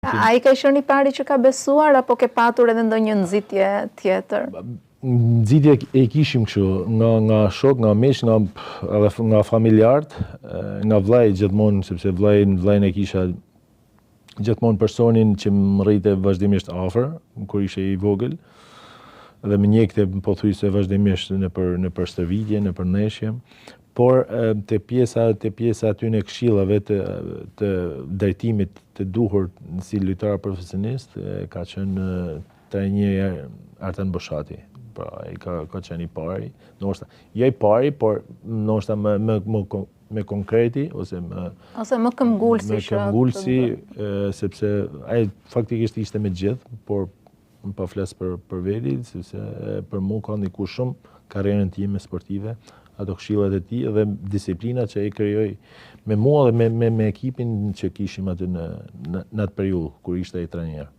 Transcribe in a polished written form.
A i ka qenë i pari që ka besuar, apo ke patur edhe ndonjë nxitje tjetër? Nxitje e kishim kështu, nga shok, nga miq, nga familjarët, nga vllai gjithmonë, sepse vllain e kisha gjithmonë personin që më rrite vazhdimisht afër, kur ishe i vogël, dhe më njekte pothuajse vazhdimisht nëpër stërvitje, nëpër neshje. Por te pjesa aty në këshillave të drejtimit të duhur si lojtar profesionist ka qenë trajneri Artan Boshati. Pra, ai ka qenë i pari, ndoshta jo i pari, por ndoshta me konkreti ose më këmbgulsi. Me këmbgulsi, sepse ai faktikisht ishte me gjithë, por më pa flas për veti, sepse për mua ka ndikuar shumë karrierën time sportive, ato këshillat e tij dhe disiplina që ai krijoi me mua dhe me ekipin që kishim aty në atë periudhë kur ishte ai trajner.